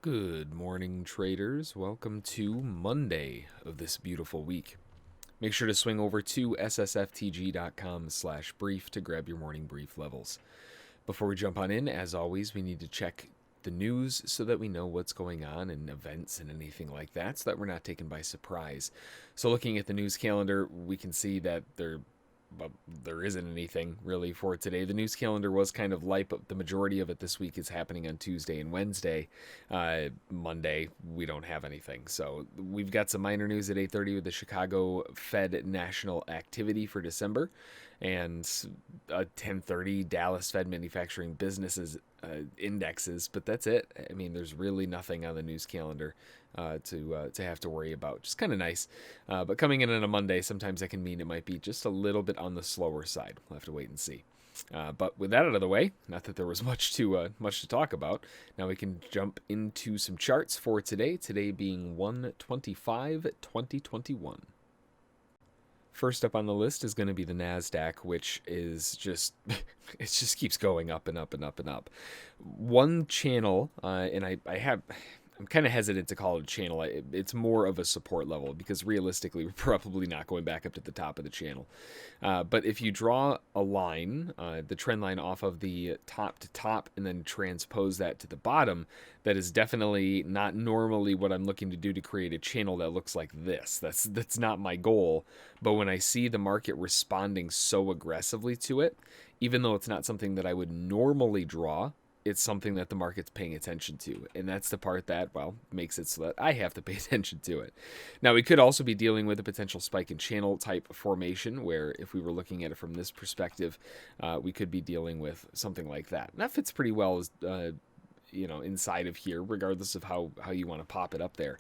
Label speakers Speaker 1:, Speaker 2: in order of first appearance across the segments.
Speaker 1: Good morning, traders. Welcome to Monday of this beautiful week. Make sure to swing over to ssftg.com/brief to grab your morning brief levels. Before we jump on in, as always, we need to check the news so that we know what's going on and events and anything like that so that we're not taken by surprise. So looking at the news calendar, we can see that there isn't anything really for today. The news calendar was kind of light, but the majority of it this week is happening on Tuesday and Wednesday. Monday, we don't have anything. So we've got some minor news at 8:30 with the Chicago Fed National Activity for December, and 10:30 Dallas Fed Manufacturing Businesses indexes, but that's it. I mean, there's really nothing on the news calendar to have to worry about. Just kind of nice. But coming in on a Monday, sometimes that can mean it might be just a little bit on the slower side. We'll have to wait and see. But with that out of the way, not that there was much to talk about, now we can jump into some charts for today. Today being 1/25/2021. First up on the list is going to be the NASDAQ, which is just, it just keeps going up and up and up and up. One channel, and I'm kind of hesitant to call it a channel. It's more of a support level because realistically, we're probably not going back up to the top of the channel. But if you draw a line, the trend line off of the top to top and then transpose that to the bottom, that is definitely not normally what I'm looking to do to create a channel that looks like this. That's not my goal. But when I see the market responding so aggressively to it, even though it's not something that I would normally draw, it's something that the market's paying attention to. And that's the part that, well, makes it so that I have to pay attention to it. Now, we could also be dealing with a potential spike in channel type formation, where if we were looking at it from this perspective, we could be dealing with something like that. And that fits pretty well as, inside of here, regardless of how you want to pop it up there.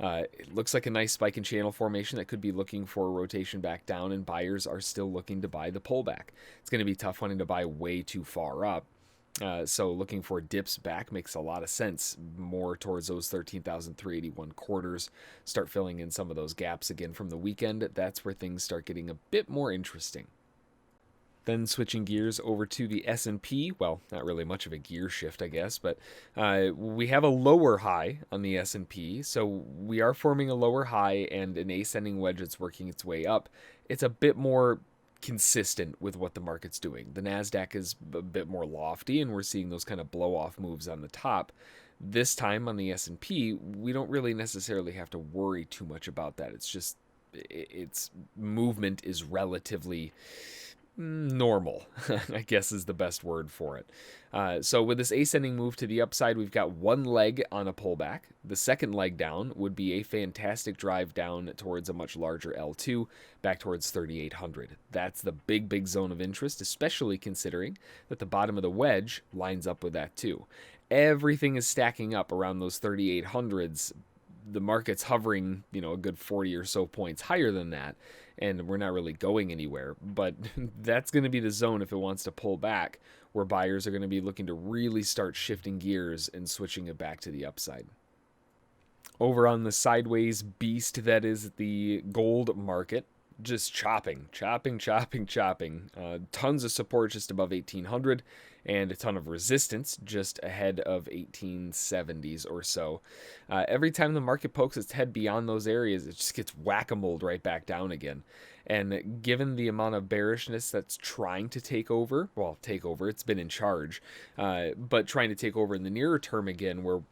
Speaker 1: It looks like a nice spike in channel formation that could be looking for a rotation back down, and buyers are still looking to buy the pullback. It's going to be tough wanting to buy way too far up. So looking for dips back makes a lot of sense, more towards those 13,381 quarters. Start filling in some of those gaps again from the weekend. That's where things start getting a bit more interesting. Then switching gears over to the S&P, well, not really much of a gear shift, I guess, but we have a lower high on the S&P, so we are forming a lower high and an ascending wedge that's working its way up. It's a bit more consistent with what the market's doing. The NASDAQ is a bit more lofty, and we're seeing those kind of blow-off moves on the top. This time on the S&P, we don't really necessarily have to worry too much about that. It's just its movement is relatively normal, I guess is the best word for it. So with this ascending move to the upside, we've got one leg on a pullback. The second leg down would be a fantastic drive down towards a much larger L2, back towards 3,800. That's the big zone of interest, especially considering that the bottom of the wedge lines up with that too. Everything is stacking up around those 3,800s. The market's hovering, a good 40 or so points higher than that, and we're not really going anywhere. But that's going to be the zone if it wants to pull back, where buyers are going to be looking to really start shifting gears and switching it back to the upside. Over on the sideways beast that is the gold market, just chopping. Tons of support just above 1,800 and a ton of resistance just ahead of 1870s or so. Every time the market pokes its head beyond those areas, it just gets whack-a-moled right back down again. And given the amount of bearishness that's trying to take over, it's been in charge, but trying to take over in the nearer term again, where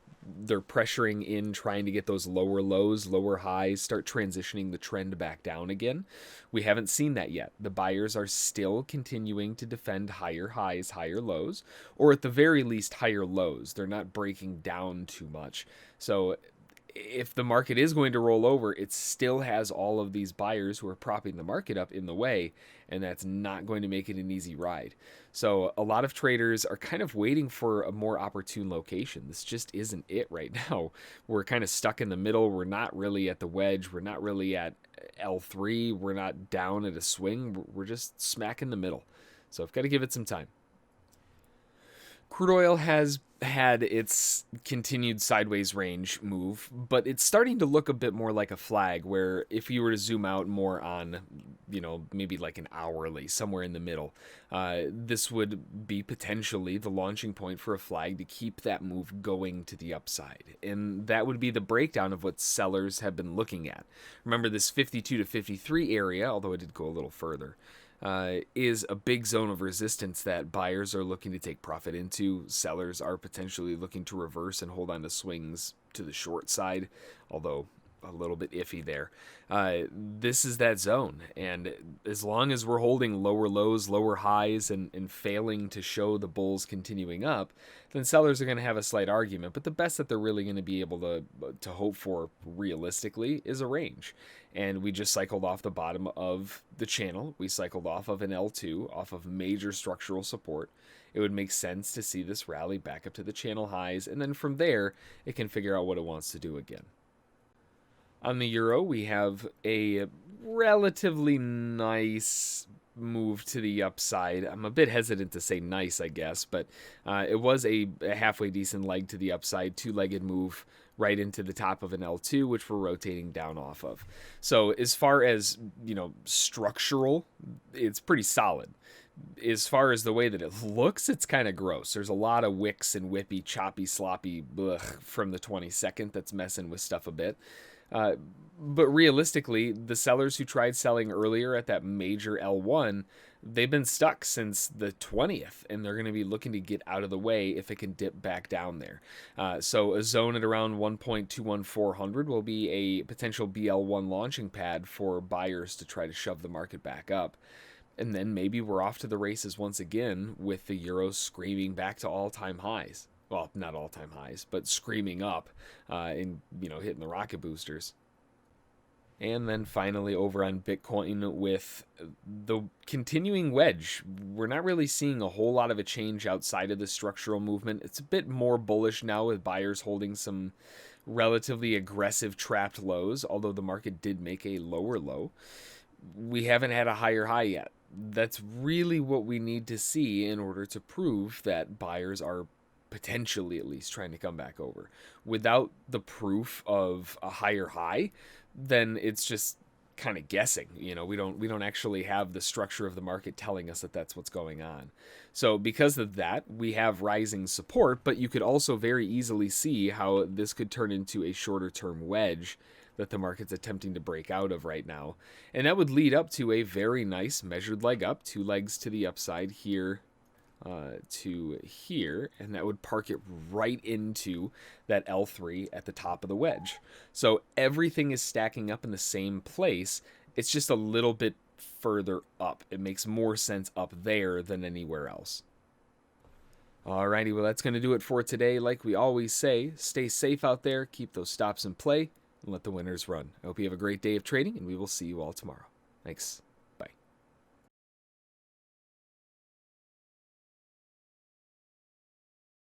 Speaker 1: they're pressuring in, trying to get those lower lows, lower highs, start transitioning the trend back down again. We haven't seen that yet. The buyers are still continuing to defend higher highs, higher lows, or at the very least higher lows. They're not breaking down too much. So if the market is going to roll over, it still has all of these buyers who are propping the market up in the way, and that's not going to make it an easy ride. So a lot of traders are kind of waiting for a more opportune location. This just isn't it right now. We're kind of stuck in the middle. We're not really at the wedge. We're not really at L3. We're not down at a swing. We're just smack in the middle. So I've got to give it some time. Crude oil has had its continued sideways range move, but it's starting to look a bit more like a flag, where if you were to zoom out more on, maybe like an hourly, somewhere in the middle, this would be potentially the launching point for a flag to keep that move going to the upside. And that would be the breakdown of what sellers have been looking at. Remember, this 52 to 53 area, although it did go a little further, is a big zone of resistance that buyers are looking to take profit into. Sellers are potentially looking to reverse and hold on to swings to the short side, although a little bit iffy there. This is that zone, and as long as we're holding lower lows, lower highs, and failing to show the bulls continuing up, then sellers are going to have a slight argument. But the best that they're really going to be able to hope for realistically is a range. And we just cycled off the bottom of the channel. We cycled off of an L2, off of major structural support. It would make sense to see this rally back up to the channel highs, and then from there, it can figure out what it wants to do again. On the euro, we have a relatively nice move to the upside. I'm a bit hesitant to say nice, I guess, but it was a halfway decent leg to the upside, two-legged move right into the top of an L2, which we're rotating down off of. So as far as, structural, it's pretty solid. As far as the way that it looks, it's kind of gross. There's a lot of wicks and whippy, choppy, sloppy from the 22nd that's messing with stuff a bit. But realistically, the sellers who tried selling earlier at that major L1, they've been stuck since the 20th, and they're going to be looking to get out of the way if it can dip back down there. So a zone at around 1.21400 will be a potential BL1 launching pad for buyers to try to shove the market back up. And then maybe we're off to the races once again with the euro screaming back to all-time highs. Well, not all-time highs, but screaming up and, hitting the rocket boosters. And then finally over on Bitcoin with the continuing wedge. We're not really seeing a whole lot of a change outside of the structural movement. It's a bit more bullish now with buyers holding some relatively aggressive trapped lows, although the market did make a lower low. We haven't had a higher high yet. That's really what we need to see in order to prove that buyers are potentially at least trying to come back over. Without the proof of a higher high, then it's just kind of guessing. We don't actually have the structure of the market telling us that that's what's going on. So because of that, we have rising support, but you could also very easily see how this could turn into a shorter term wedge that the market's attempting to break out of right now. And that would lead up to a very nice measured leg up, two legs to the upside here to here, and that would park it right into that L3 at the top of the wedge. So everything is stacking up in the same place. It's just a little bit further up. It makes more sense up there than anywhere else. Alrighty, well, that's going to do it for today. Like we always say, stay safe out there, keep those stops in play, and let the winners run. I hope you have a great day of trading, and we will see you all tomorrow. Thanks.